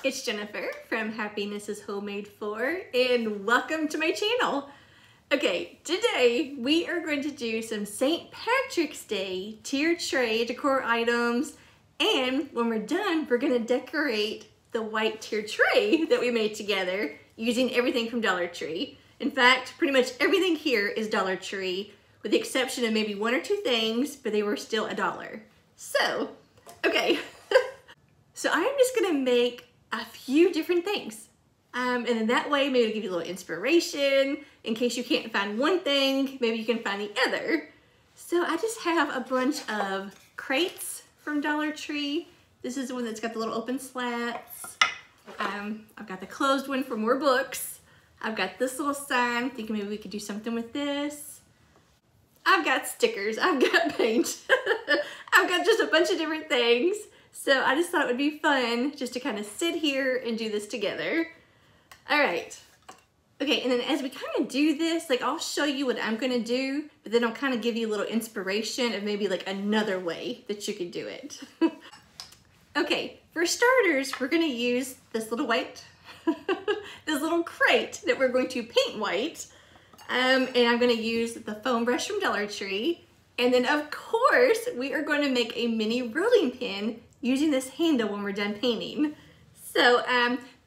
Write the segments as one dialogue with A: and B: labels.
A: it's Jennifer from Happiness is Homemade For, and welcome to my channel. Okay, today we are going to do some St. Patrick's Day tier tray decor items, and when we're done, we're gonna decorate the white tier tray that we made together using everything from Dollar Tree. In fact, pretty much everything here is Dollar Tree, with the exception of maybe one or two things, but they were still $1. So, okay. So I'm just gonna make a few different things. And in that way, maybe it'll give you a little inspiration. In case you can't find one thing, maybe you can find the other. So I just have a bunch of crates from Dollar Tree. This is the one that's got the little open slats. I've got the closed one for more books. I've got this little sign, thinking maybe we could do something with this. I've got stickers, I've got paint. I've got just a bunch of different things. So I just thought it would be fun just to kind of sit here and do this together. All right. Okay, and then as we kind of do this, like I'll show you what I'm gonna do, but then I'll kind of give you a little inspiration of maybe like another way that you could do it. Okay, for starters, we're gonna use this little white, this little crate that we're going to paint white. And I'm gonna use the foam brush from Dollar Tree. And then of course, we are going to make a mini rolling pin using this handle when we're done painting. So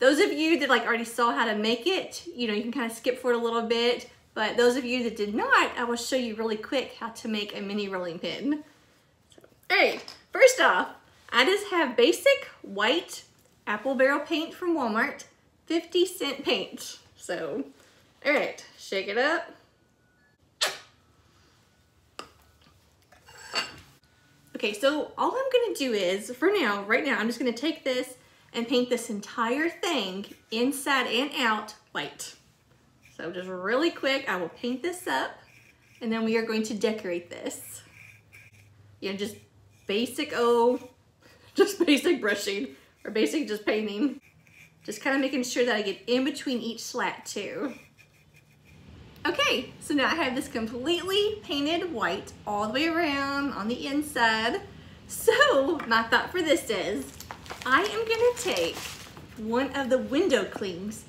A: those of you that like already saw how to make it, you know, you can kind of skip forward a little bit, but those of you that did not, I will show you really quick how to make a mini rolling pin. So, all right, first off, I just have basic white apple barrel paint from Walmart, 50-cent paint. So, all right, shake it up. Okay, so all I'm gonna do is, for now, right now, I'm just gonna take this and paint this entire thing, inside and out, white. So just really quick, I will paint this up, and then we are going to decorate this. You know, just basic, just basic brushing, or basic just painting. Just kind of making sure that I get in between each slat too. Okay, so now I have this completely painted white all the way around on the inside. So my thought for this is, I am gonna take one of the window clings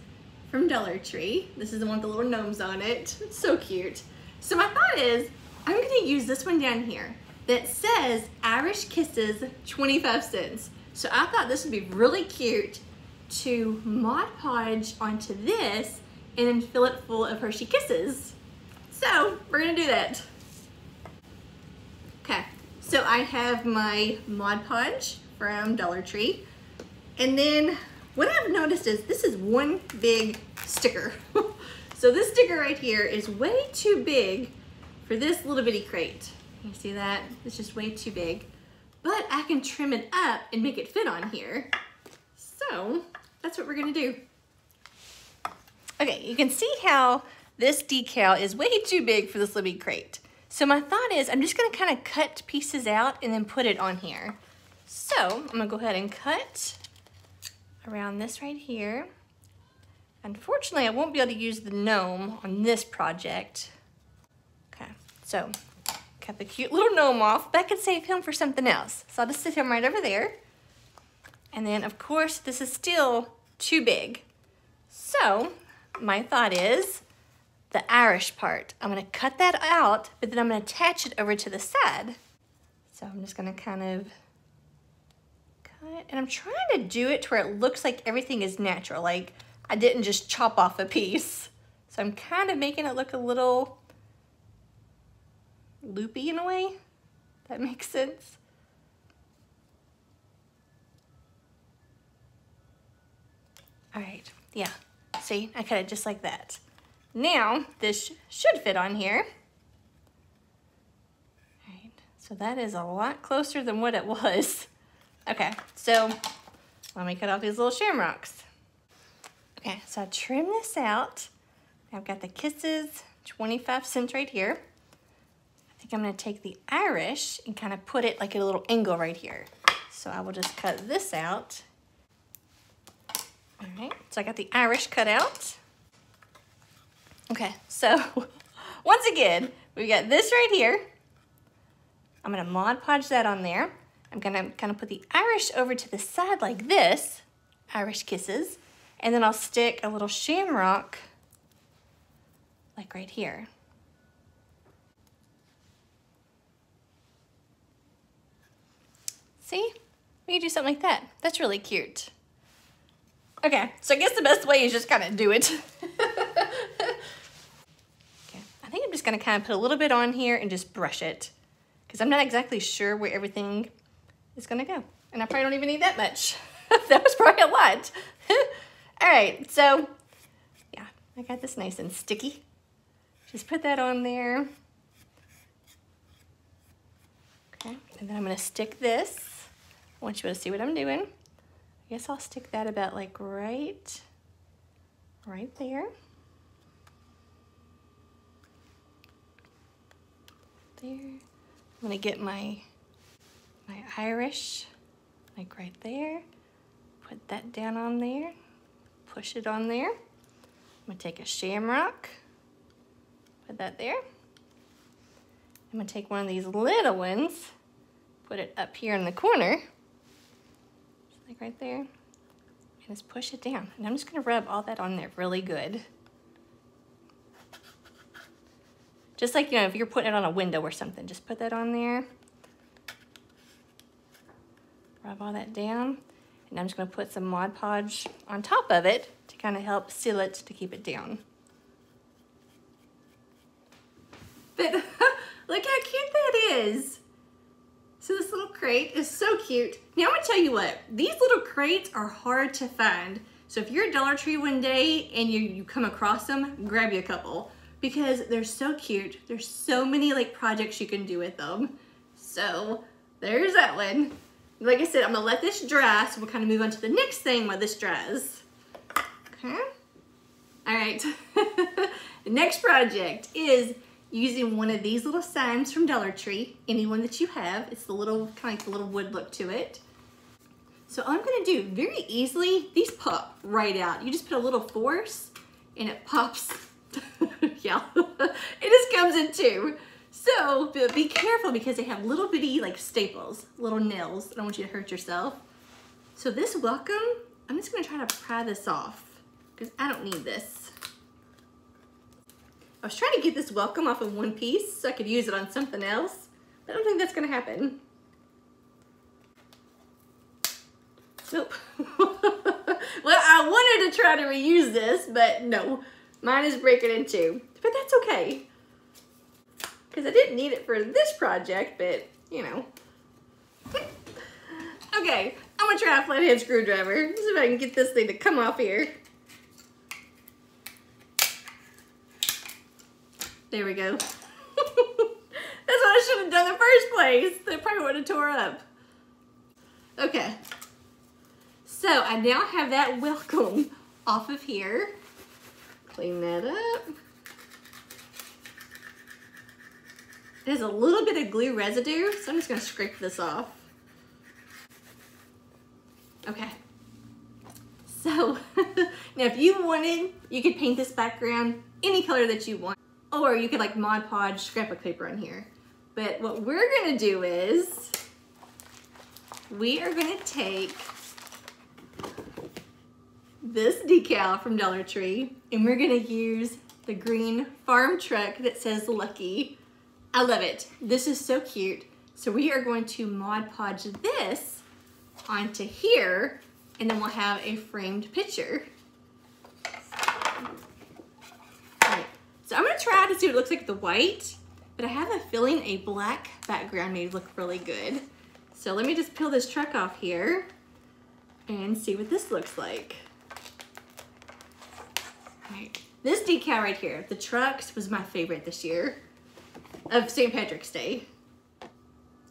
A: from Dollar Tree. This is the one with the little gnomes on it. It's so cute. So my thought is, I'm gonna use this one down here that says Irish Kisses 25 cents. So I thought this would be really cute to Mod Podge onto this and then fill it full of Hershey Kisses. So we're gonna do that. Okay, so I have my Mod Podge from Dollar Tree. And then what I've noticed is this is one big sticker. So this sticker right here is way too big for this little bitty crate. You see that? It's just way too big. But I can trim it up and make it fit on here. So that's what we're gonna do. Okay, you can see how this decal is way too big for this little bitty crate. So my thought is I'm just gonna kind of cut pieces out and then put it on here. So I'm gonna go ahead and cut around this right here. Unfortunately, I won't be able to use the gnome on this project. Okay, so cut the cute little gnome off, but I could save him for something else. So I'll just sit him right over there. And then of course, this is still too big. So my thought is the Irish part. I'm gonna cut that out, but then I'm gonna attach it over to the side. So I'm just gonna kind of cut, and I'm trying to do it to where it looks like everything is natural, like I didn't just chop off a piece. So I'm kind of making it look a little loopy in a way. That makes sense. All right, yeah. See, I cut it just like that. Now, this should fit on here. All right, so that is a lot closer than what it was. Okay, so let me cut off these little shamrocks. Okay, so I trim this out. I've got the Kisses, 25 cents right here. I think I'm gonna take the Irish and kind of put it like at a little angle right here. So I will just cut this out. All right, so I got the Irish cut out. Okay, so once again, we've got this right here. I'm gonna Mod Podge that on there. I'm gonna kind of put the Irish over to the side like this, Irish kisses. And then I'll stick a little shamrock like right here. See? We can do something like that. That's really cute. Okay, so I guess the best way is just kind of do it. Okay, I think I'm just gonna kind of put a little bit on here and just brush it, because I'm not exactly sure where everything is gonna go. And I probably don't even need that much. That was probably a lot. All right, so yeah, I got this nice and sticky. Just put that on there. Okay, and then I'm gonna stick this. I want you to see what I'm doing. I guess I'll stick that about like right there. There. I'm gonna get my Irish, like right there. Put that down on there. Push it on there. I'm gonna take a shamrock. Put that there. I'm gonna take one of these little ones. Put it up here in the corner. Like right there, and just push it down. And I'm just gonna rub all that on there really good. Just like, you know, if you're putting it on a window or something, just put that on there. Rub all that down. And I'm just gonna put some Mod Podge on top of it to kind of help seal it to keep it down. But look how cute that is. So this little crate is so cute. Now I'm gonna tell you what, these little crates are hard to find. So if you're at Dollar Tree one day and you come across them, grab you a couple, because they're so cute. There's so many like projects you can do with them. So there's that one. Like I said, I'm gonna let this dry, so we'll kind of move on to the next thing while this dries. Okay. All right. The next project is using one of these little signs from Dollar Tree, any one that you have. It's the little, kind of like the little wood look to it. So all I'm gonna do, very easily, these pop right out. You just put a little force and it pops. Yeah, it just comes in two. So be careful because they have little bitty like staples, little nails. I don't want you to hurt yourself. So this welcome, I'm just gonna try to pry this off because I don't need this. I was trying to get this welcome off of one piece so I could use it on something else, but I don't think that's gonna happen. Nope. Well, I wanted to try to reuse this, but no, mine is breaking in two, but that's okay. Because I didn't need it for this project, but you know. Okay, I'm gonna try a flathead screwdriver. See if I can get this thing to come off here. There we go. That's what I should have done in the first place. That probably would have tore up. Okay. So I now have that welcome off of here. Clean that up. It has a little bit of glue residue, so I'm just gonna scrape this off. Okay. So now if you wanted, you could paint this background any color that you want. Or you could like Mod Podge scrapbook paper on here. But what we're gonna do is, we are gonna take this decal from Dollar Tree and we're gonna use the green farm truck that says Lucky. I love it. This is so cute. So we are going to Mod Podge this onto here and then we'll have a framed picture. So I'm gonna try to see what it looks like with the white, but I have a feeling a black background may look really good. So let me just peel this truck off here and see what this looks like. All right. This decal right here, the trucks, was my favorite this year of St. Patrick's Day.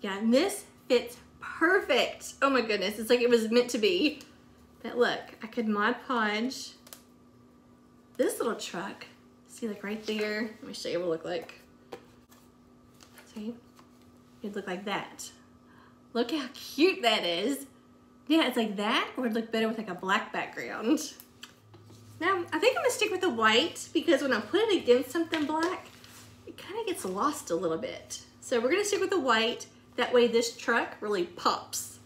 A: Yeah, and this fits perfect. Oh my goodness, it's like it was meant to be. But look, I could Mod Podge this little truck. See, like right there, let me show you what it look like. See, it'd look like that. Look how cute that is. Yeah, it's like that, or it'd look better with like a black background. Now, I think I'm gonna stick with the white because when I put it against something black, it kind of gets lost a little bit. So we're gonna stick with the white. That way this truck really pops.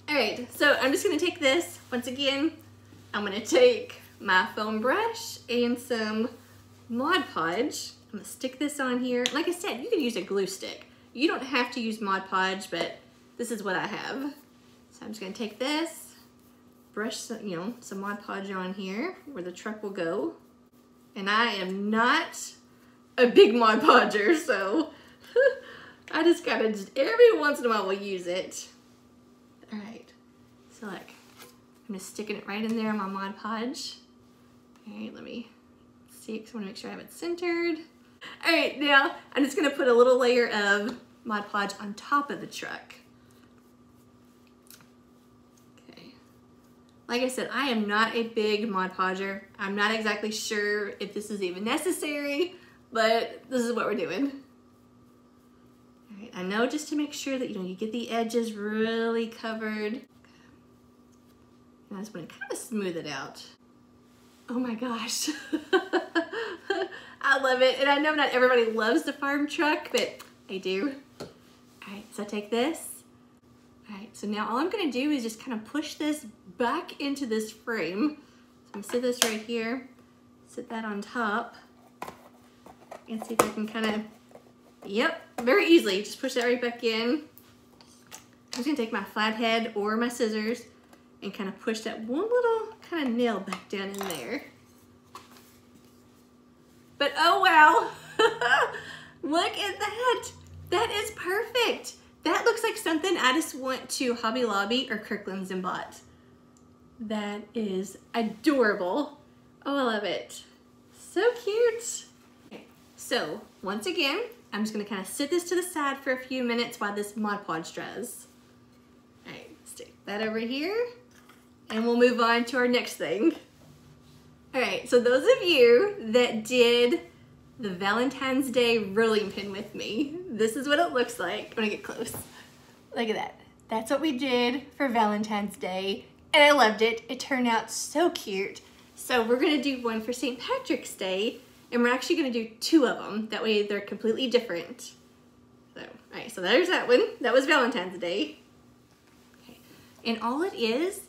A: All right, so I'm just gonna take this, once again, I'm gonna take my foam brush and some Mod Podge. I'm gonna stick this on here. Like I said, you can use a glue stick. You don't have to use Mod Podge, but this is what I have. So I'm just gonna take this, brush some, some Mod Podge on here where the truck will go. And I am not a big Mod Podger, so I just gotta, every once in a while we'll use it. All right, so like, I'm just sticking it right in there on my Mod Podge. All right, let me see, because I wanna make sure I have it centered. All right, now I'm just gonna put a little layer of Mod Podge on top of the truck. Okay. Like I said, I am not a big Mod Podger. I'm not exactly sure if this is even necessary, but this is what we're doing. All right, I know just to make sure that you get the edges really covered. I just want to kind of smooth it out. Oh my gosh. I love it. And I know not everybody loves the farm truck, but I do. All right, so I take this. All right, so now all I'm gonna do is just kind of push this back into this frame. So I'm gonna sit this right here, sit that on top, and see if I can kind of, yep, very easily, just push that right back in. I'm just gonna take my flathead or my scissors and kind of push that one little kind of nail back down in there. But oh wow, look at that. That is perfect. That looks like something I just went to Hobby Lobby or Kirkland's and bought. That is adorable. Oh, I love it. So cute. Okay, so once again, I'm just gonna kind of sit this to the side for a few minutes while this Mod Podge dries. All right, stick that over here and we'll move on to our next thing. All right, so those of you that did the Valentine's Day rolling pin with me, this is what it looks like. I'm gonna get close. Look at that. That's what we did for Valentine's Day, and I loved it. It turned out so cute. So we're gonna do one for St. Patrick's Day, and we're actually gonna do two of them. That way they're completely different. So, all right, so there's that one. That was Valentine's Day. Okay, and all it is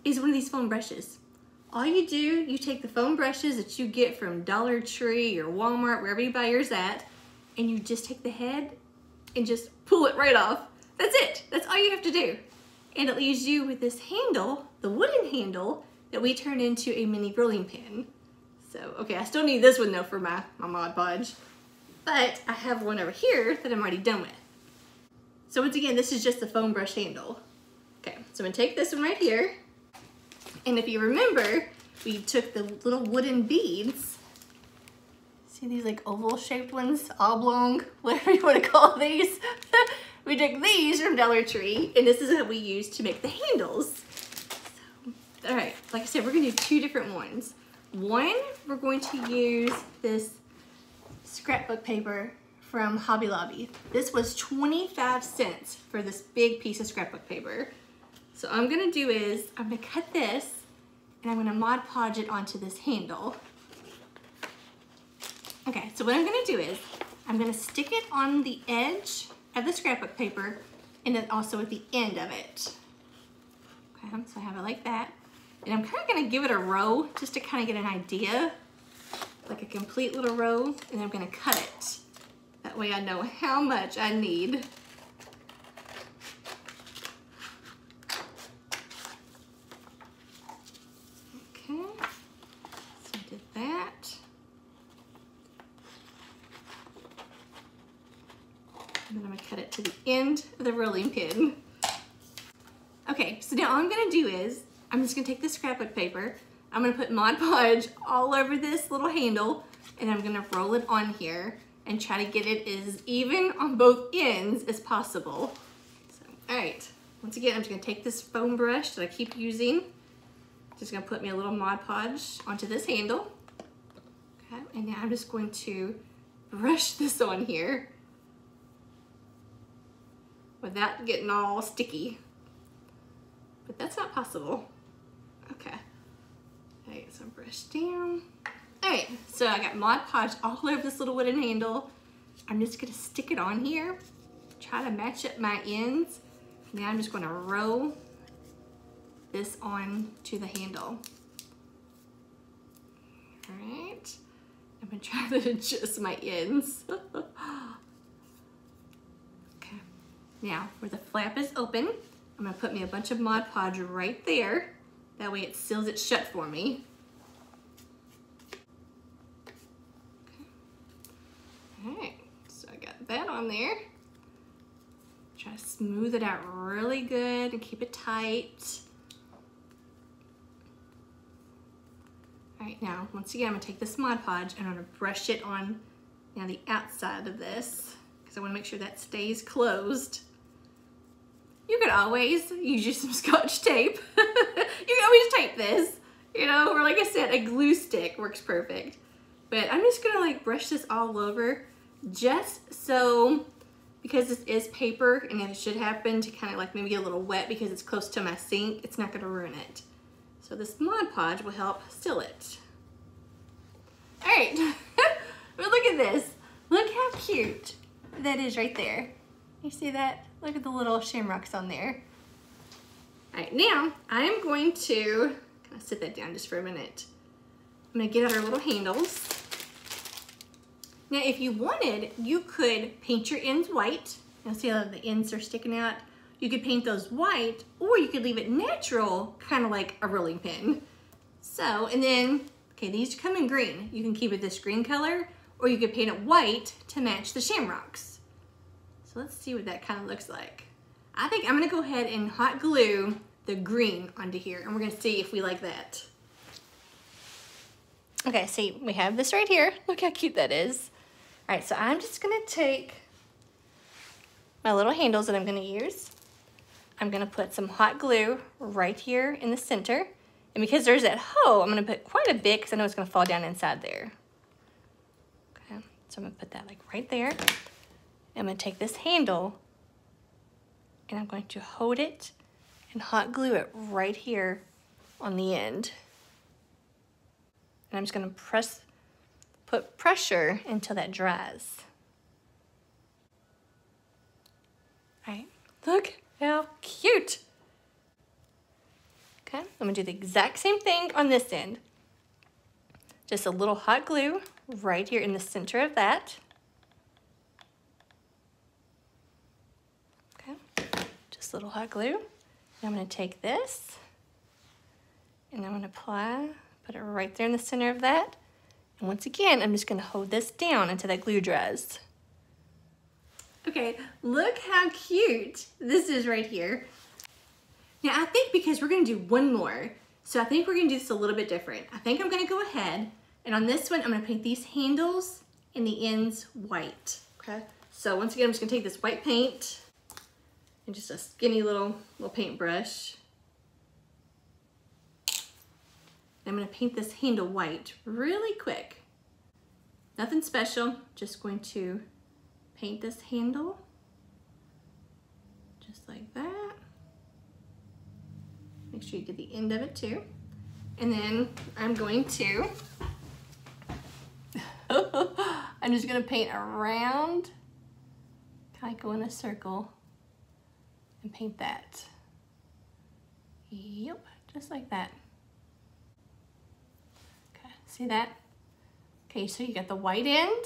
A: one of these foam brushes. All you do, you take the foam brushes that you get from Dollar Tree or Walmart, wherever you buy yours at, and you just take the head and just pull it right off. That's it. That's all you have to do. And it leaves you with this handle, the wooden handle, that we turn into a mini rolling pin. So, okay, I still need this one though for my Mod Podge, but I have one over here that I'm already done with. So once again, this is just the foam brush handle. Okay, so I'm gonna take this one right here. And if you remember, we took the little wooden beads. See these like oval shaped ones, oblong, whatever you want to call these. We took these from Dollar Tree, and this is what we use to make the handles. So, all right, like I said, we're gonna do two different ones. One, we're going to use this scrapbook paper from Hobby Lobby. This was 25 cents for this big piece of scrapbook paper. So all I'm gonna do is, I'm gonna cut this and I'm gonna Mod Podge it onto this handle. Okay, so what I'm gonna do is, I'm gonna stick it on the edge of the scrapbook paper and then also at the end of it. Okay, so I have it like that. And I'm kinda gonna give it a row just to kinda get an idea, like a complete little row, and then I'm gonna cut it. That way I know how much I need. And then I'm gonna cut it to the end of the rolling pin. Okay, so now all I'm gonna do is, I'm just gonna take this scrapbook paper, I'm gonna put Mod Podge all over this little handle, and I'm gonna roll it on here and try to get it as even on both ends as possible. So, all right, once again, I'm just gonna take this foam brush that I keep using, just gonna put me a little Mod Podge onto this handle. Okay, and now I'm just going to brush this on here without getting all sticky. But that's not possible. Okay. All right, so brush down. All right, so I got Mod Podge all over this little wooden handle. I'm just gonna stick it on here, try to match up my ends. Now I'm just gonna roll this on to the handle. All right, I'm gonna try to adjust my ends. Okay, now where the flap is open, I'm gonna put me a bunch of Mod Podge right there. That way it seals it shut for me. Okay. All right, so I got that on there. Try to smooth it out really good and keep it tight. All right, now, once again, I'm gonna take this Mod Podge and I'm gonna brush it on the outside of this because I wanna make sure that stays closed. You could always use you some Scotch tape. You can always tape this, you know, or like I said, a glue stick works perfect. But I'm just gonna like brush this all over just so, because this is paper and if it should happen to kind of like maybe get a little wet because it's close to my sink, it's not gonna ruin it. So this Mod Podge will help seal it. All right, but look at this. Look how cute that is right there. You see that? Look at the little shamrocks on there. All right, now I am going to kind of sit that down just for a minute. I'm gonna get out our little handles. Now, if you wanted, you could paint your ends white. You'll see how the ends are sticking out. You could paint those white, or you could leave it natural, kind of like a rolling pin. So, and then, okay, these come in green. You can keep it this green color, or you could paint it white to match the shamrocks. So let's see what that kind of looks like. I think I'm gonna go ahead and hot glue the green onto here, and we're gonna see if we like that. Okay, see, we have this right here. Look how cute that is. All right, so I'm just gonna take my little handles that I'm gonna use. I'm gonna put some hot glue right here in the center. And because there's that hole, I'm gonna put quite a bit because I know it's gonna fall down inside there. Okay, so I'm gonna put that like right there. I'm gonna take this handle and I'm going to hold it and hot glue it right here on the end. And I'm just gonna put pressure until that dries. All right, look how cute. Okay, I'm gonna do the exact same thing on this end. Just a little hot glue right here in the center of that. Okay, just a little hot glue. And I'm gonna take this and I'm gonna put it right there in the center of that. And once again, I'm just gonna hold this down until that glue dries. Okay, look how cute this is right here. Now I think because we're gonna do one more, so I think we're gonna do this a little bit different. I think I'm gonna go ahead, and on this one, I'm gonna paint these handles and the ends white, okay? So once again, I'm just gonna take this white paint and just a skinny little paintbrush. I'm gonna paint this handle white really quick. Nothing special, just going to paint this handle just like that. Make sure you get the end of it too. And then I'm going to, I'm just gonna paint around, kind of go in a circle and paint that. Yep, just like that. Okay, see that? Okay, so you got the white end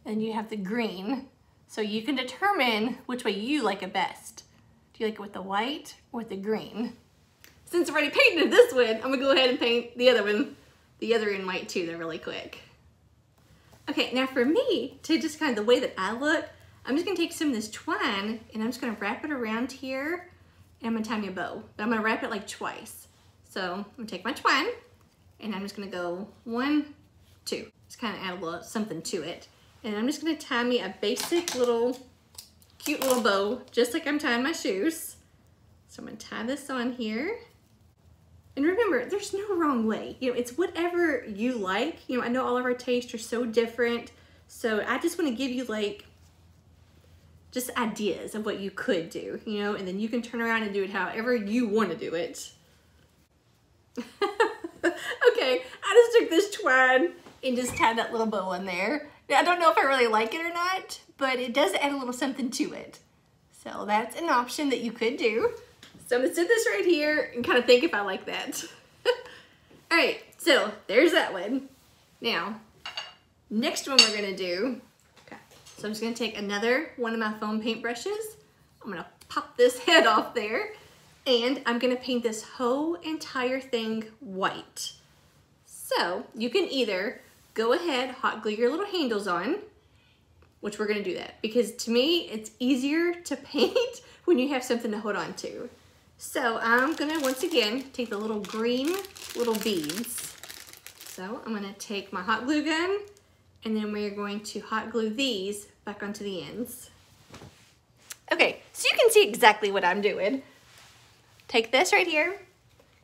A: and you have the green. So you can determine which way you like it best. Do you like it with the white or with the green? Since I've already painted this one, I'm gonna go ahead and paint the other one, the other in white too, they're really quick. Okay, now for me, to just kind of the way that I look, I'm just gonna take some of this twine and I'm just gonna wrap it around here and I'm gonna tie me a bow. But I'm gonna wrap it like twice. So I'm gonna take my twine and I'm just gonna go 1, 2. Just kind of add a little something to it. And I'm just gonna tie me a basic little, cute little bow, just like I'm tying my shoes. So I'm gonna tie this on here. And remember, there's no wrong way. You know, it's whatever you like. You know, I know all of our tastes are so different. So I just wanna give you like, just ideas of what you could do, you know, and then you can turn around and do it however you wanna do it. Okay, I just took this twine and just tied that little bow in there. Now, I don't know if I really like it or not, but it does add a little something to it. So that's an option that you could do. So I'm gonna sit this right here and kind of think if I like that. All right, so there's that one. Now, next one we're gonna do, okay, so I'm just gonna take another one of my foam paint brushes. I'm gonna pop this head off there, and I'm gonna paint this whole entire thing white. So you can either go ahead, hot glue your little handles on, which we're gonna do that, because to me, it's easier to paint when you have something to hold on to. So I'm gonna, once again, take the little green little beads. So I'm gonna take my hot glue gun, and then we're going to hot glue these back onto the ends. Okay, so you can see exactly what I'm doing. Take this right here.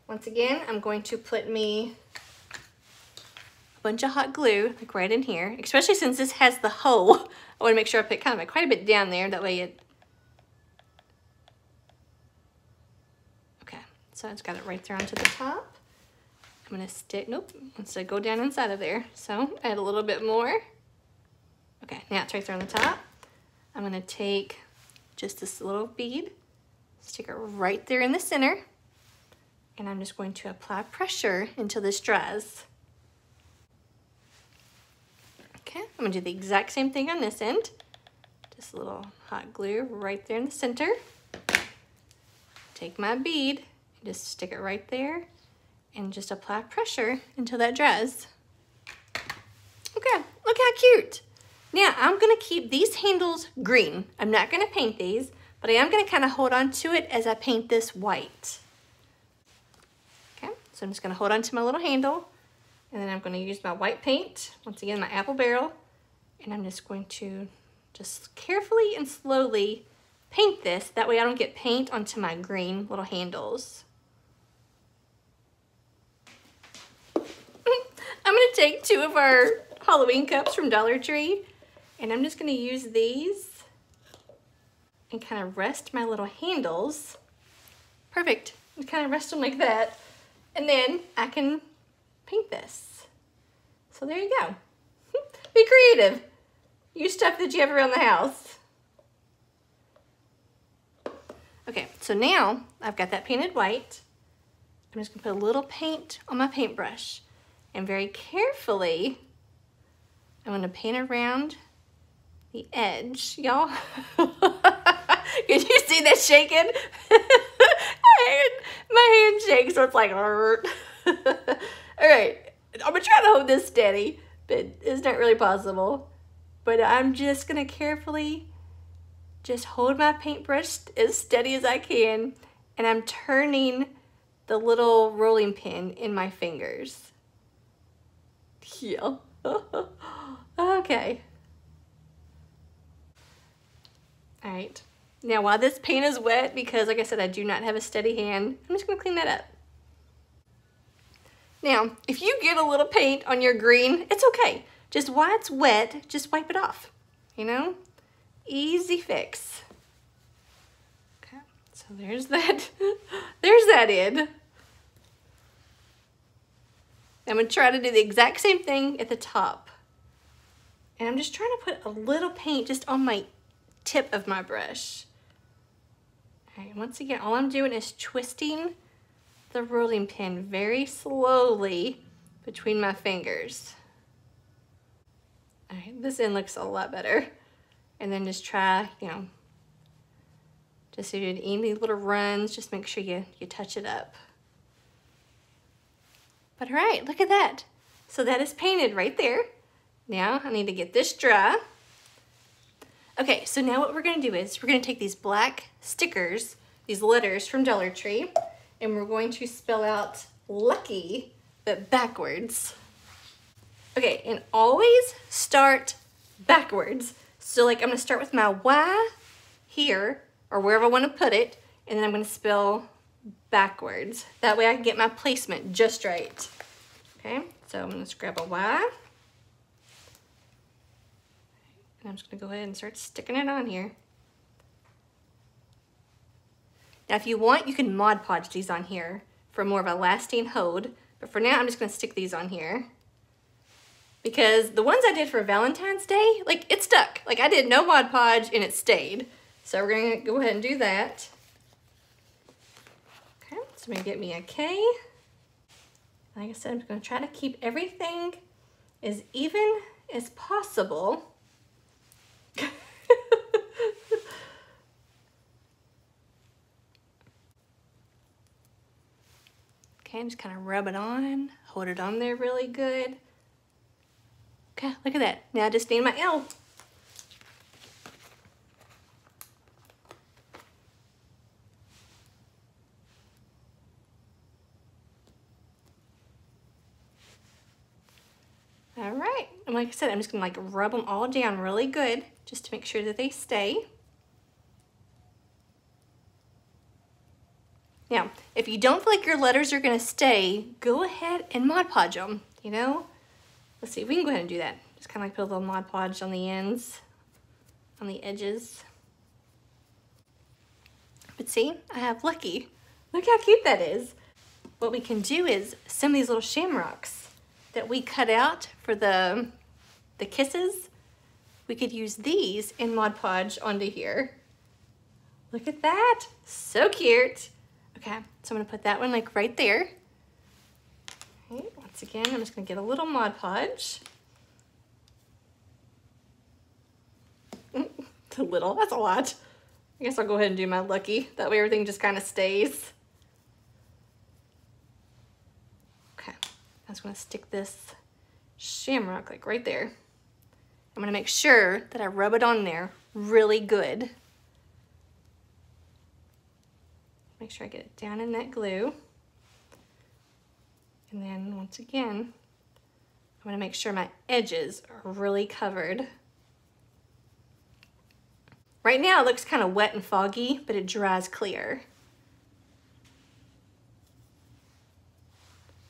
A: Once again, I'm going to put me a bunch of hot glue, like right in here, especially since this has the hole. I wanna make sure I put kind of quite a bit down there, that way it, okay, so I just got it right there onto the top. I'm gonna stick, nope, let's go down inside of there. So add a little bit more. Okay, now it's right there on the top. I'm gonna take just this little bead, stick it right there in the center, and I'm just going to apply pressure until this dries. Okay, I'm gonna do the exact same thing on this end. Just a little hot glue right there in the center. Take my bead and just stick it right there and just apply pressure until that dries. Okay, look how cute. Now, I'm gonna keep these handles green. I'm not gonna paint these, but I am gonna kind of hold on to it as I paint this white. Okay, so I'm just gonna hold on to my little handle, and then I'm gonna use my white paint, once again, my apple barrel, and I'm just going to just carefully and slowly paint this. That way I don't get paint onto my green little handles. I'm gonna take 2 of our Halloween cups from Dollar Tree, and I'm just gonna use these and kind of rest my little handles. Perfect, and kind of rest them like that. And then I can paint this. So there you go. Be creative. Use stuff that you have around the house. Okay, so now I've got that painted white. I'm just gonna put a little paint on my paintbrush, and very carefully, I'm gonna paint around the edge, y'all. Can you see that shaking? My hand shakes, so it's like, all right, I'm gonna try to hold this steady, but it's not really possible. But I'm just gonna carefully just hold my paintbrush as steady as I can, and I'm turning the little rolling pin in my fingers. Yeah. Okay. All right. Now, while this paint is wet, because like I said, I do not have a steady hand, I'm just gonna clean that up. Now, if you get a little paint on your green, it's okay. Just while it's wet, just wipe it off, you know? Easy fix. Okay, so there's that. There's that in. I'm gonna try to do the exact same thing at the top. And I'm just trying to put a little paint just on my tip of my brush. All right, once again, all I'm doing is twisting the rolling pin very slowly between my fingers. All right, this end looks a lot better. And then just try, you know, just if you do any little runs, just make sure you touch it up. But all right, look at that. So that is painted right there. Now I need to get this dry. Okay, so now what we're gonna do is we're gonna take these black stickers, these letters from Dollar Tree, and we're going to spell out lucky, but backwards. Okay, and always start backwards. So like I'm gonna start with my Y here, or wherever I wanna put it, and then I'm gonna spell backwards. That way I can get my placement just right. Okay, so I'm gonna just grab a Y. And I'm just gonna go ahead and start sticking it on here. Now if you want, you can Mod Podge these on here for more of a lasting hold, but for now I'm just gonna stick these on here. Because the ones I did for Valentine's Day, like it stuck. Like I did no Mod Podge and it stayed. So we're gonna go ahead and do that. So I'm gonna get me a K. Like I said, I'm gonna try to keep everything as even as possible. Okay, I'm just kind of rub it on, hold it on there really good. Okay, look at that. Now I just need my L. All right, and like I said, I'm just gonna like rub them all down really good just to make sure that they stay. Now, if you don't feel like your letters are gonna stay, go ahead and Mod Podge them, you know? Let's see, we can go ahead and do that. Just kind of like put a little Mod Podge on the ends, on the edges. But see, I have Lucky. Look how cute that is. What we can do is some of these little shamrocks that we cut out for the kisses, we could use these and Mod Podge onto here. Look at that, so cute. Okay, so I'm gonna put that one like right there. Okay, once again, I'm just gonna get a little Mod Podge. It's a little, that's a lot. I guess I'll go ahead and do my Lucky. That way everything just kind of stays. Okay, I'm just gonna stick this shamrock like right there. I'm gonna make sure that I rub it on there really good. Make sure I get it down in that glue. And then once again, I'm gonna make sure my edges are really covered. Right now it looks kind of wet and foggy, but it dries clear.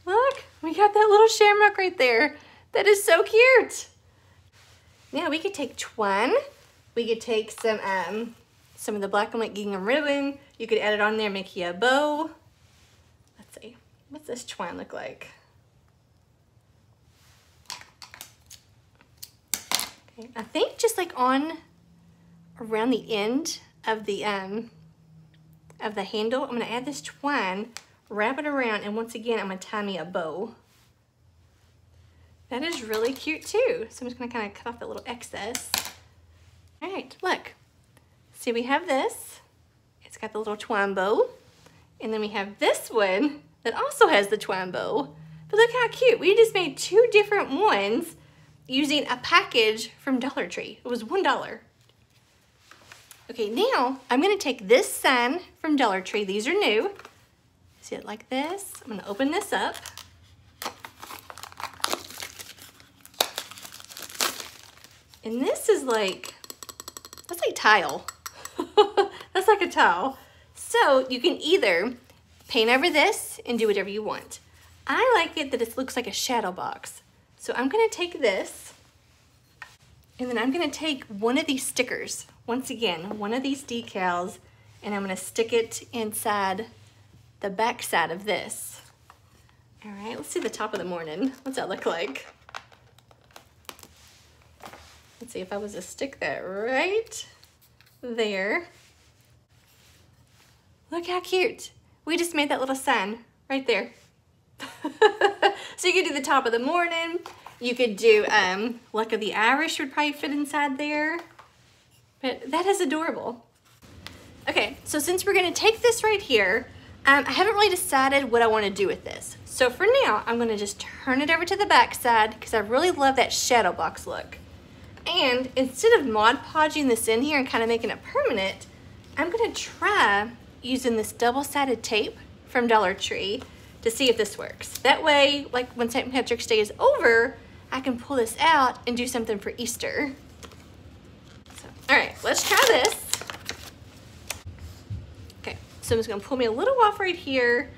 A: Look, we got that little shamrock right there. That is so cute. Now we could take twine. We could take some of the black and white gingham ribbon. You could add it on there, make you a bow. Let's see, what's this twine look like? Okay, I think just like on around the end of the handle, I'm gonna add this twine, wrap it around, and once again, I'm gonna tie me a bow. That is really cute too. So I'm just gonna kind of cut off that little excess. All right, look. See, we have this. It's got the little twine bow. And then we have this one that also has the twine bow. But look how cute. We just made two different ones using a package from Dollar Tree. It was $1. Okay, now I'm gonna take this sign from Dollar Tree. These are new. See it like this? I'm gonna open this up. And this is like, that's like tile. That's like a towel. So you can either paint over this and do whatever you want. I like it that it looks like a shadow box. So I'm gonna take this and then I'm gonna take one of these stickers. Once again, one of these decals, and I'm gonna stick it inside the back side of this. All right, let's see the top of the morning. What's that look like? Let's see if I was to stick that right there. Look how cute. We just made that little sign right there. So you could do the top of the morning. You could do Luck of the Irish would probably fit inside there. But that is adorable. Okay, so since we're gonna take this right here, I haven't really decided what I wanna do with this. So for now, I'm gonna just turn it over to the back side because I really love that shadow box look. And instead of Mod Podging this in here and kind of making it permanent, I'm gonna try using this double-sided tape from Dollar Tree to see if this works. That way, like when St. Patrick's Day is over, I can pull this out and do something for Easter. So, all right, let's try this. Okay, so I'm just gonna pull me a little off right here,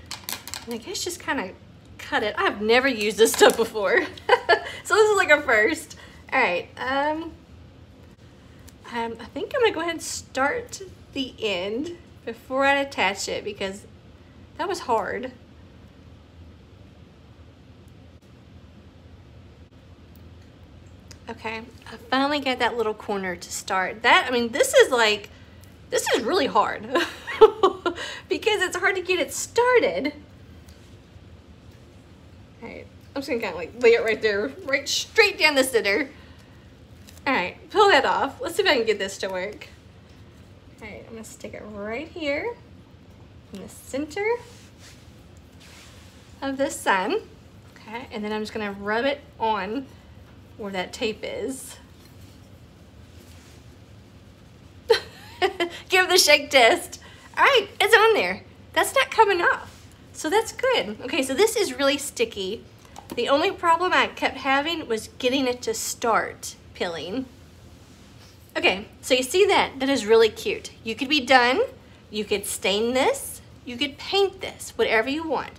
A: and I guess just kind of cut it. I've never used this stuff before, so this is like a first. All right, I think I'm gonna go ahead and start the end before I attach it because that was hard. Okay, I finally got that little corner to start. That, I mean, this is really hard. because it's hard to get it started. All right, I'm just gonna kind of like lay it right there, right straight down the center. All right, pull that off. Let's see if I can get this to work. All right, I'm gonna stick it right here in the center of the sun. Okay, and then I'm just gonna rub it on where that tape is. Give the shake test. All right, it's on there. That's not coming off, so that's good. Okay, so this is really sticky. The only problem I kept having was getting it to start peeling. Okay, so you see that? That is really cute. You could be done, you could stain this, you could paint this, whatever you want.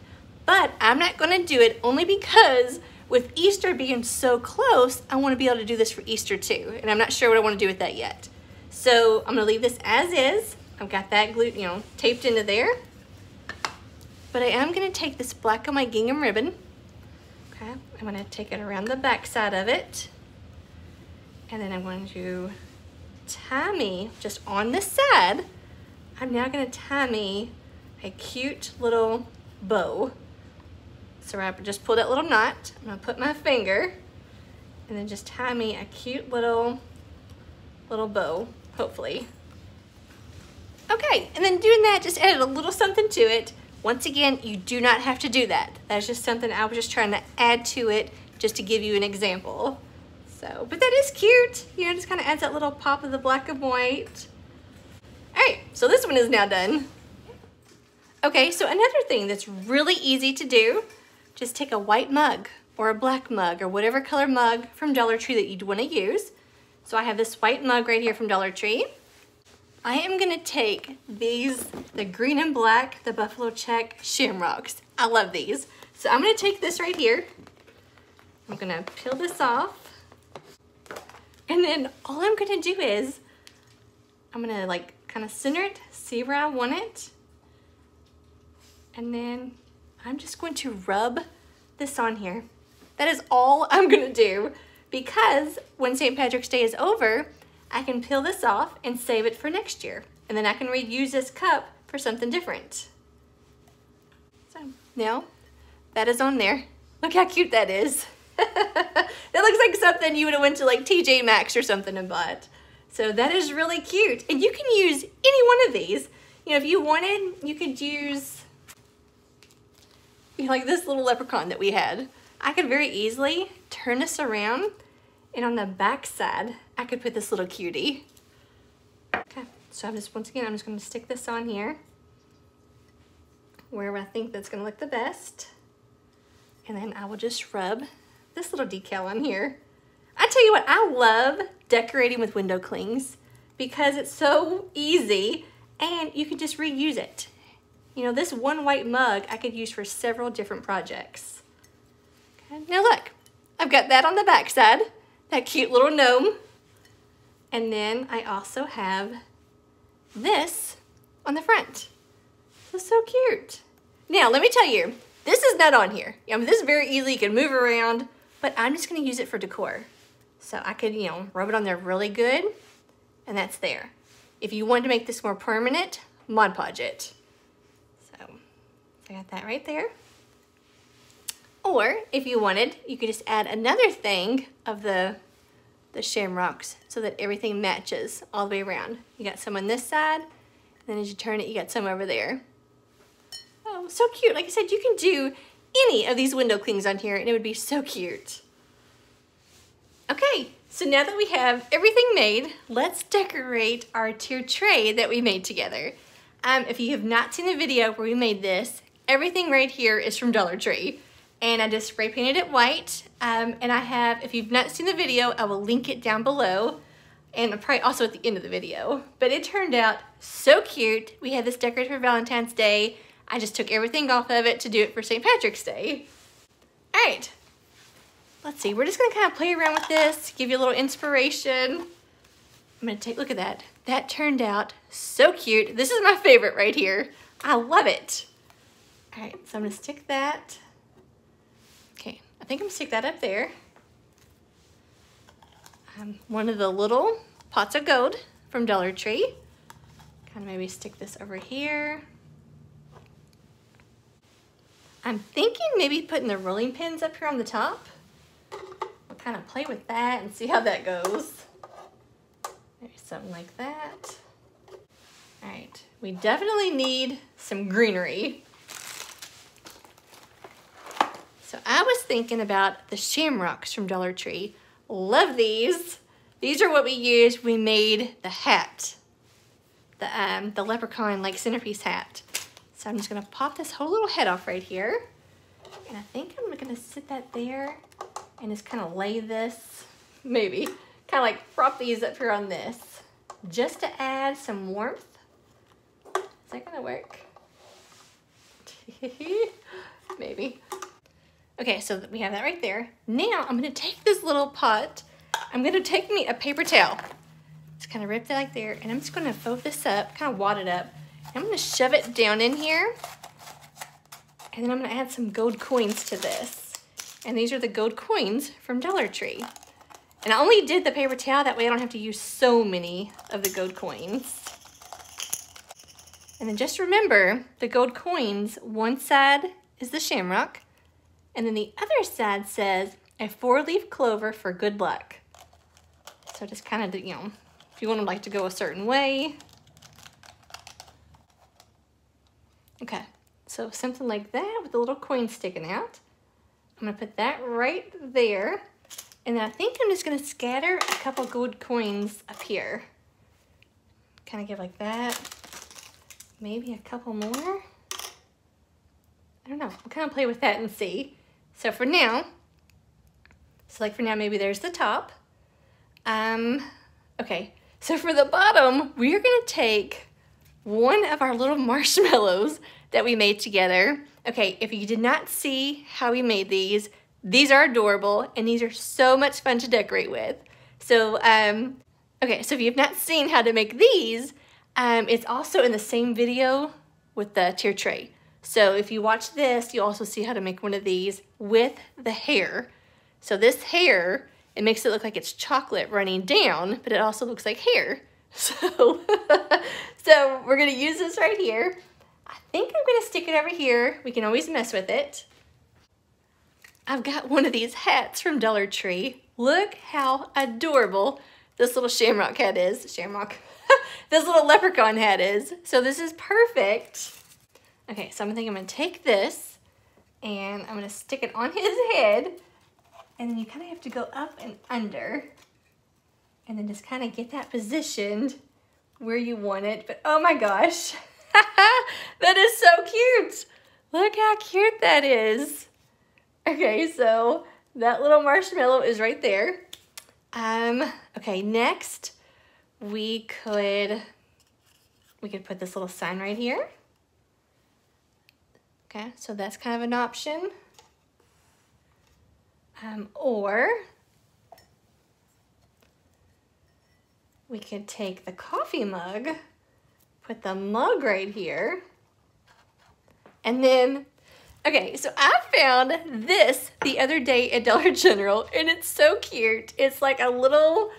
A: But I'm not gonna do it only because with Easter being so close, I wanna be able to do this for Easter too. And I'm not sure what I wanna do with that yet. So I'm gonna leave this as is. I've got that glue, taped into there. But I am gonna take this black and white gingham ribbon. Okay, I'm gonna take it around the back side of it. And then I'm going to tie me just on the side. I'm now gonna tie me a cute little bow. So I just pull that little knot. I'm gonna put my finger and then just tie me a cute little bow, hopefully. Okay, and then doing that, just added a little something to it. Once again, you do not have to do that. That's just something I was just trying to add to it just to give you an example. So, but that is cute. Just kind of adds that little pop of the black and white. All right, so this one is now done. Okay, so another thing that's really easy to do, just take a white mug or a black mug or whatever color mug from Dollar Tree that you'd want to use. So I have this white mug right here from Dollar Tree. I am gonna take these, the green and black, the buffalo check shamrocks. I love these. So I'm gonna take this right here. I'm gonna peel this off. And then all I'm gonna do is, I'm gonna like kind of center it, see where I want it. And then I'm just going to rub this on here. That is all I'm gonna do, because when St. Patrick's Day is over, I can peel this off and save it for next year. And then I can reuse this cup for something different. So now that is on there. Look how cute that is. That looks like something you would have went to like TJ Maxx or something and bought. So that is really cute. And you can use any one of these. If you wanted, you could use like this little leprechaun that we had. I could very easily turn this around, and on the back side, I could put this little cutie. Okay, so once again, I'm just gonna stick this on here where I think that's gonna look the best. And then I will just rub this little decal on here. I tell you what, I love decorating with window clings because it's so easy and you can just reuse it. This one white mug I could use for several different projects. Okay, now look, I've got that on the back side, that cute little gnome. And then I also have this on the front. So cute. Now, let me tell you, this is not on here. This is very easy, you can move around, but I'm just gonna use it for decor. So I could, rub it on there really good, and that's there. If you want to make this more permanent, Mod Podge it. So I got that right there. Or if you wanted, you could just add another thing of the shamrocks so that everything matches all the way around. You got some on this side, and then as you turn it, you got some over there. Oh, so cute. Like I said, you can do any of these window clings on here and it would be so cute. Okay, so now that we have everything made, let's decorate our tiered tray that we made together. If you have not seen the video where we made this, everything right here is from Dollar Tree. And I just spray painted it white. And I have, if you've not seen the video, I will link it down below. And probably also at the end of the video. But it turned out so cute. We had this decorated for Valentine's Day. I just took everything off of it to do it for St. Patrick's Day. All right, let's see. We're just gonna kind of play around with this, give you a little inspiration. I'm gonna take, look at that. That turned out so cute. This is my favorite right here. I love it. All right, so I'm gonna stick that. Okay, I think I'm gonna stick that up there. One of the little pots of gold from Dollar Tree. Kind of maybe stick this over here. I'm thinking maybe putting the rolling pins up here on the top. We'll kind of play with that and see how that goes. Maybe something like that. All right, we definitely need some greenery. So I was thinking about the shamrocks from Dollar Tree. Love these. These are what we used. We made the hat, the leprechaun like centerpiece hat. So I'm just gonna pop this whole little head off right here. And I think I'm gonna sit that there and just kind of lay this, maybe, kind of like prop these up here on this, just to add some warmth. Is that gonna work? Maybe. Okay, so we have that right there. Now I'm gonna take this little pot, I'm gonna take me a paper towel. Just kind of rip that like there, and I'm just gonna fold this up, kind of wad it up. I'm gonna shove it down in here, and then I'm gonna add some gold coins to this. And these are the gold coins from Dollar Tree. And I only did the paper towel, that way I don't have to use so many of the gold coins. And then just remember, the gold coins, one side is the shamrock, and then the other side says a 4-leaf clover for good luck. So just kind of, you know, if you want them like to go a certain way. Okay, so something like that with the little coin sticking out. I'm gonna put that right there. And then I think I'm just gonna scatter a couple gold coins up here. Kind of give like that. Maybe a couple more. I don't know, we'll kind of play with that and see. So for now, maybe there's the top. Okay, so for the bottom, we're gonna take one of our little marshmallows that we made together. Okay, if you did not see how we made these are adorable, and these are so much fun to decorate with. So, okay, so if you have not seen how to make these, it's also in the same video with the tier tray. So if you watch this, you also see how to make one of these with the hair. So this hair, it makes it look like it's chocolate running down, but it also looks like hair. So, so we're gonna use this right here. I think I'm gonna stick it over here. We can always mess with it. I've got one of these hats from Dollar Tree. Look how adorable this little shamrock hat is. Shamrock. This little leprechaun hat is. So this is perfect. Okay, so I'm gonna take this and I'm gonna stick it on his head, and then you kind of have to go up and under and then just kind of get that positioned where you want it. But oh my gosh, that is so cute. Look how cute that is. Okay, so that little marshmallow is right there. Okay, next we could put this little sign right here. Okay, so that's kind of an option. Or we could take the coffee mug, put the mug right here, and then, okay, so I found this the other day at Dollar General, and it's so cute. It's like a little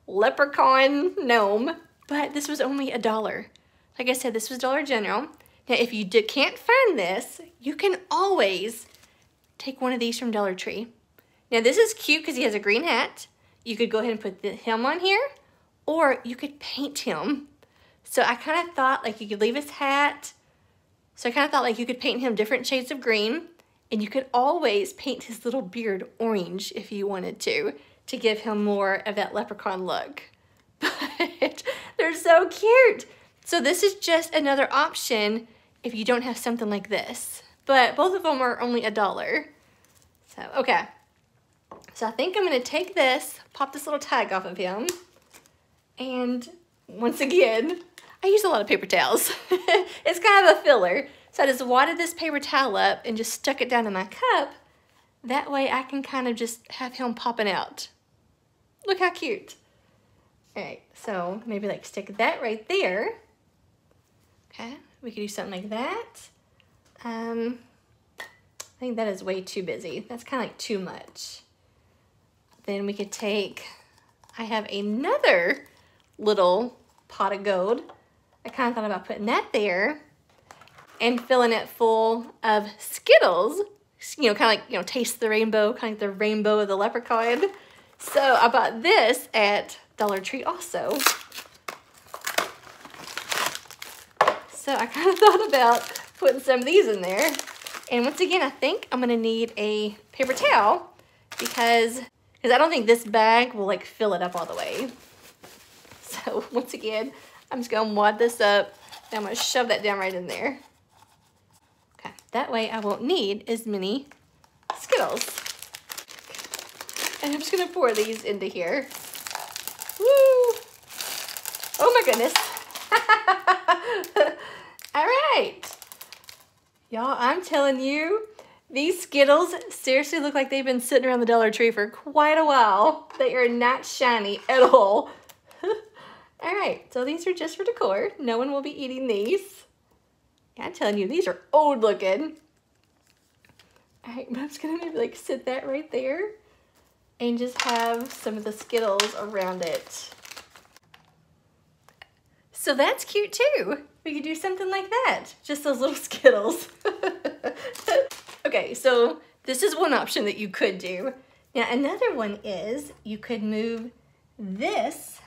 A: leprechaun gnome, but this was only $1. Like I said, this was Dollar General. Now, if you can't find this, you can always take one of these from Dollar Tree. Now, this is cute because he has a green hat. You could go ahead and put him on here, or you could paint him. So I kind of thought like you could leave his hat. So I kind of thought like you could paint him different shades of green, and you could always paint his little beard orange if you wanted to give him more of that leprechaun look. But they're so cute. So this is just another option if you don't have something like this. But both of them are only $1. So, okay. So I think I'm gonna take this, pop this little tag off of him, and once again, I use a lot of paper towels. It's kind of a filler. So I just wadded this paper towel up and just stuck it down in my cup. That way I can kind of just have him popping out. Look how cute. All right, so maybe like stick that right there. Okay, we could do something like that. I think that is way too busy. That's kind of like too much. Then we could take, I have another little pot of gold. I kind of thought about putting that there. and filling it full of Skittles. You know, kind of like, you know, taste the rainbow, kind of like the rainbow of the leprechaun. So I bought this at Dollar Tree also. So I kind of thought about putting some of these in there. And once again, I think I'm gonna need a paper towel because I don't think this bag will like fill it up all the way. So once again, I'm just gonna wad this up and I'm gonna shove that down right in there. Okay, that way I won't need as many Skittles. And I'm just gonna pour these into here. Woo! Oh my goodness. All right. Y'all, I'm telling you, these Skittles seriously look like they've been sitting around the Dollar Tree for quite a while. They are not shiny at all. All right, so these are just for decor. No one will be eating these. I'm telling you, these are old looking. All right, I'm just gonna maybe like sit that right there and just have some of the Skittles around it. So that's cute too. We could do something like that. Just those little Skittles. Okay, so this is one option that you could do. Now another one is you could move this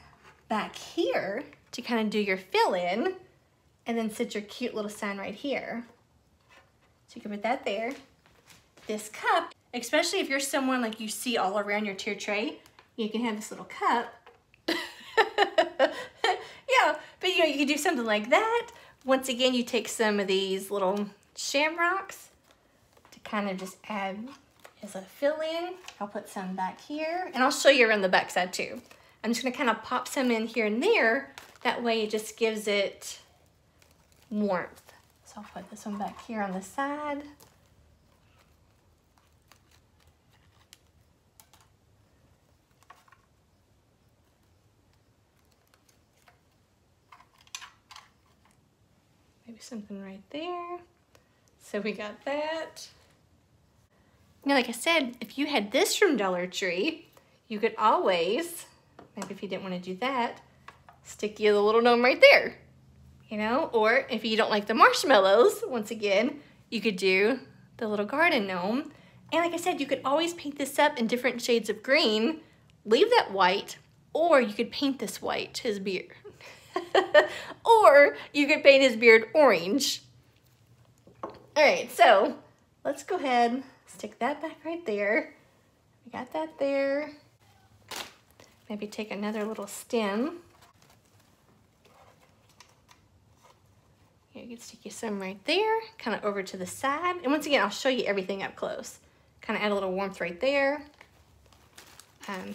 A: back here to kind of do your fill in and then sit your cute little sign right here. So you can put that there. This cup, especially if you're someone like you see all around your tier tray, you can have this little cup. Yeah, but you know, you can do something like that. Once again, you take some of these little shamrocks to kind of just add as a fill-in. I'll put some back here, and I'll show you around the back side too. I'm just gonna kind of pop some in here and there. That way it just gives it warmth. So I'll put this one back here on the side. Maybe something right there. So we got that. Now, like I said, if you had this from Dollar Tree, you could always, maybe if you didn't want to do that, stick you the little gnome right there, you know? Or if you don't like the marshmallows, once again, you could do the little garden gnome. And like I said, you could always paint this up in different shades of green, leave that white, or you could paint this white, his beard. Or you could paint his beard orange. All right, so let's go ahead, stick that back right there. We got that there. Maybe take another little stem. You can stick you some right there, kind of over to the side. And once again, I'll show you everything up close. Kind of add a little warmth right there.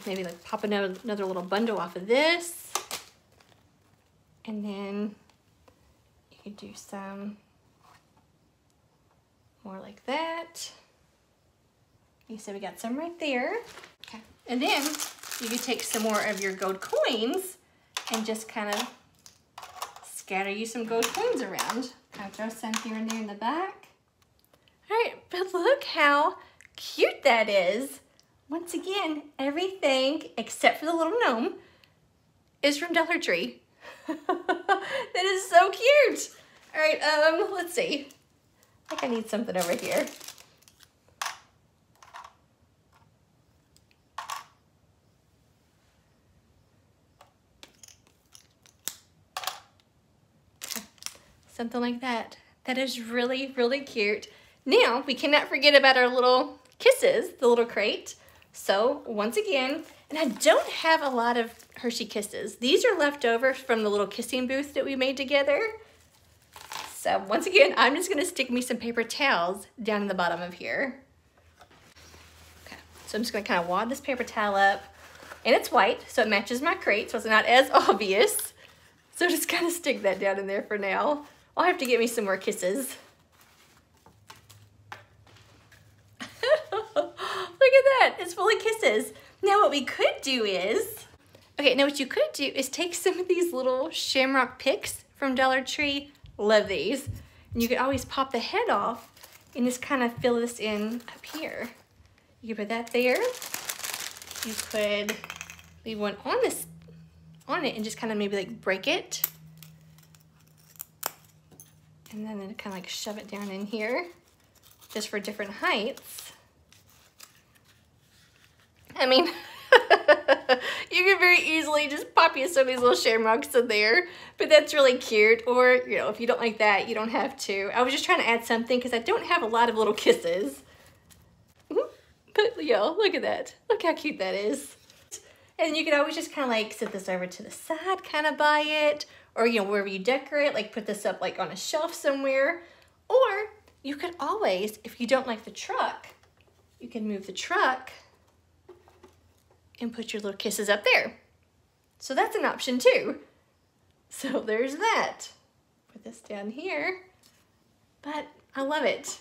A: Maybe like pop another little bundle off of this. And then you could do some more like that. You see we got some right there. Okay. And then you could take some more of your gold coins and just kind of scatter you some gold coins around. Kind of throw some here and there in the back. All right, but look how cute that is. Once again, everything except for the little gnome is from Dollar Tree. That is so cute. All right, let's see. I think I need something over here. Something like that. That is really, really cute. Now, we cannot forget about our little kisses, the little crate. So, once again, and I don't have a lot of Hershey Kisses. These are left over from the little kissing booth that we made together. So, once again, I'm just gonna stick me some paper towels down in the bottom of here. Okay, so I'm just gonna kind of wad this paper towel up. And it's white, so it matches my crate, so it's not as obvious. So just kind of stick that down in there for now. I'll have to get me some more kisses. Look at that, it's full of kisses. Now what we could do is, what you could do is take some of these little Shamrock Picks from Dollar Tree. Love these. And you could always pop the head off and just kind of fill this in up here. You could put that there. You could leave one on it and just kind of maybe like break it. And then kind of like shove it down in here, just for different heights. I mean, you can very easily just pop you some of these little shamrocks in there, but that's really cute. Or, you know, if you don't like that, you don't have to. I was just trying to add something because I don't have a lot of little kisses. But, yo, look at that. Look how cute that is. And you can always just kind of like set this over to the side kind of by it. Or, you know, wherever you decorate, like put this up like on a shelf somewhere. Or you could always, if you don't like the truck, you can move the truck and put your little kisses up there. So that's an option too. So there's that. Put this down here. But I love it.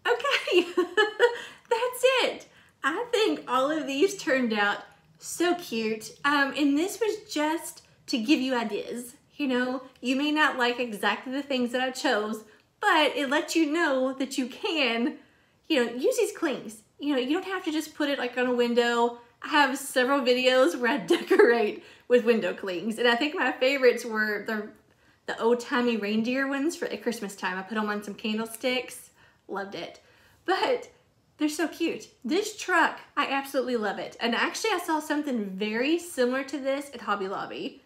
A: Okay, that's it. I think all of these turned out so cute. And this was just to give you ideas. You know, you may not like exactly the things that I chose, but it lets you know that you can, you know, use these clings. You know, you don't have to just put it like on a window. I have several videos where I decorate with window clings. And I think my favorites were the old-timey reindeer ones for at Christmas time. I put them on some candlesticks. Loved it. But they're so cute. This truck, I absolutely love it. And actually I saw something very similar to this at Hobby Lobby.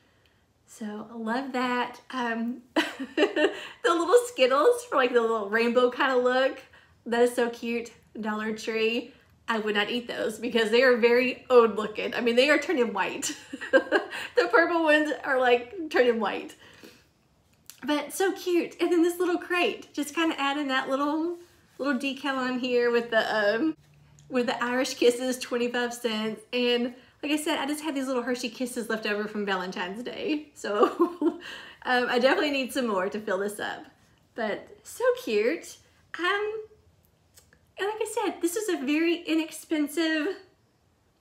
A: So I love that. The little Skittles for like the little rainbow kind of look. That is so cute. Dollar Tree. I would not eat those because they are very old looking. I mean, they are turning white. The purple ones are like turning white. But so cute. And then this little crate, just kind of adding that little decal on here with the Irish Kisses, 25 cents. And like I said, I just had these little Hershey Kisses left over from Valentine's Day. So I definitely need some more to fill this up. But so cute. And like I said, this is a very inexpensive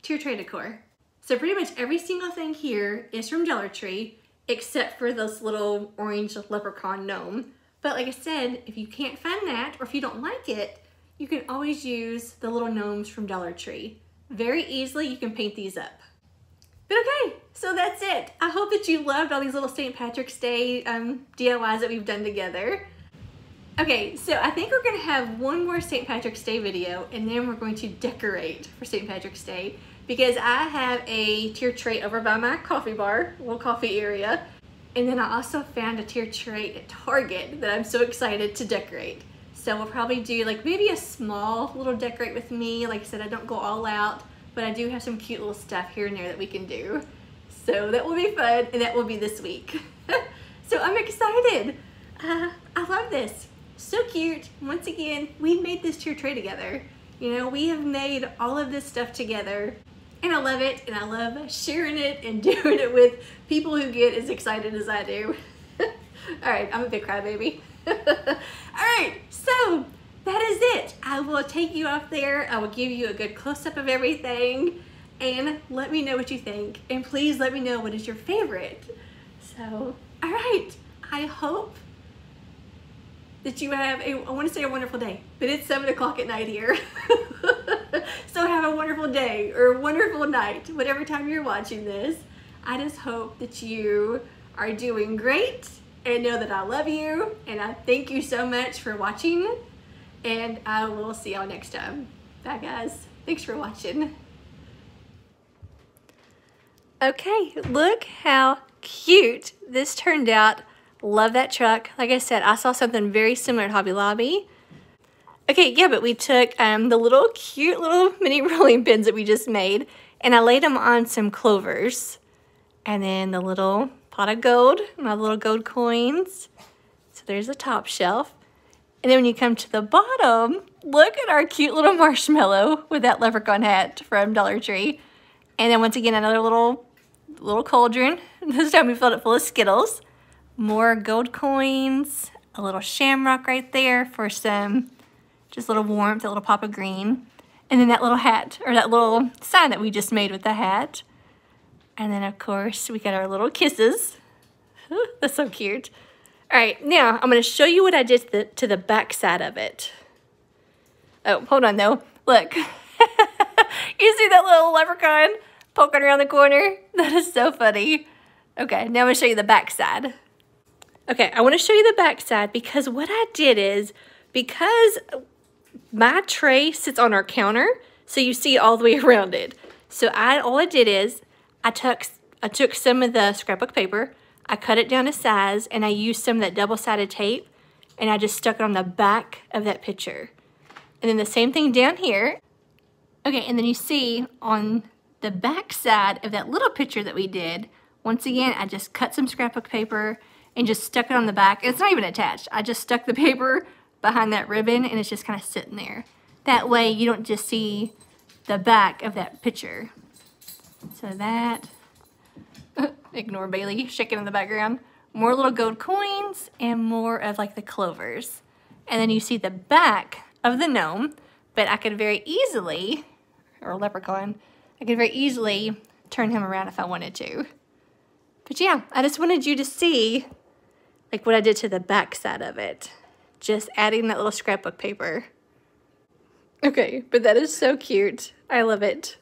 A: tier tray decor. So pretty much every single thing here is from Dollar Tree, except for this little orange Leprechaun Gnome. But like I said, if you can't find that, or if you don't like it, you can always use the little gnomes from Dollar Tree. Very easily, you can paint these up. But okay, so that's it. I hope that you loved all these little St. Patrick's Day DIYs that we've done together. Okay, so I think we're gonna have one more St. Patrick's Day video, and then we're going to decorate for St. Patrick's Day, because I have a tier tray over by my coffee bar, little coffee area. And then I also found a tier tray at Target that I'm so excited to decorate. So we'll probably do like maybe a small little decorate with me. Like I said, I don't go all out, but I do have some cute little stuff here and there that we can do. So that will be fun, and that will be this week. So I'm excited. I love this. So cute. Once again, we made this tier tray together. You know, we have made all of this stuff together. And I love it, and I love sharing it and doing it with people who get as excited as I do. All right, I'm a big crybaby. All right, so that is it. I will take you off there. I will give you a good close-up of everything, and let me know what you think. And please let me know what is your favorite. So, all right, I hope that you have I want to say a wonderful day, but it's 7 o'clock at night here. So have a wonderful day or a wonderful night, whatever time you're watching this. I just hope that you are doing great, and know that I love you, and I thank you so much for watching, and I will see y'all next time. Bye guys, thanks for watching. Okay, look how cute this turned out. Love that truck. Like I said, I saw something very similar at Hobby Lobby. Okay, yeah, but we took the little cute little mini rolling pins that we just made, and I laid them on some clovers. And then the little pot of gold, my little gold coins. So there's the top shelf. And then when you come to the bottom, look at our cute little marshmallow with that leprechaun hat from Dollar Tree. And then once again, another little cauldron. This time we filled it full of Skittles. More gold coins, a little shamrock right there for some just a little warmth, a little pop of green. And then that little hat, or that little sign that we just made with the hat. And then of course, we got our little kisses. That's so cute. All right, now I'm gonna show you what I did to the back side of it. Oh, hold on though, look. You see that little leprechaun poking around the corner? That is so funny. Okay, now I'm gonna show you the back side. Okay, I want to show you the back side because what I did is, because my tray sits on our counter, so you see all the way around it. So all I did is I took some of the scrapbook paper, I cut it down to size, and I used some of that double-sided tape, and I just stuck it on the back of that picture. And then the same thing down here. Okay, and then you see on the back side of that little picture that we did, once again, I just cut some scrapbook paper and just stuck it on the back. It's not even attached. I just stuck the paper behind that ribbon and it's just kind of sitting there. That way you don't just see the back of that picture. So that, ignore Bailey shaking in the background. More little gold coins and more of like the clovers. And then you see the back of the gnome, but I could very easily, or leprechaun, I could very easily turn him around if I wanted to. But yeah, I just wanted you to see like what I did to the back side of it. Just adding that little scrapbook paper. Okay, but that is so cute. I love it.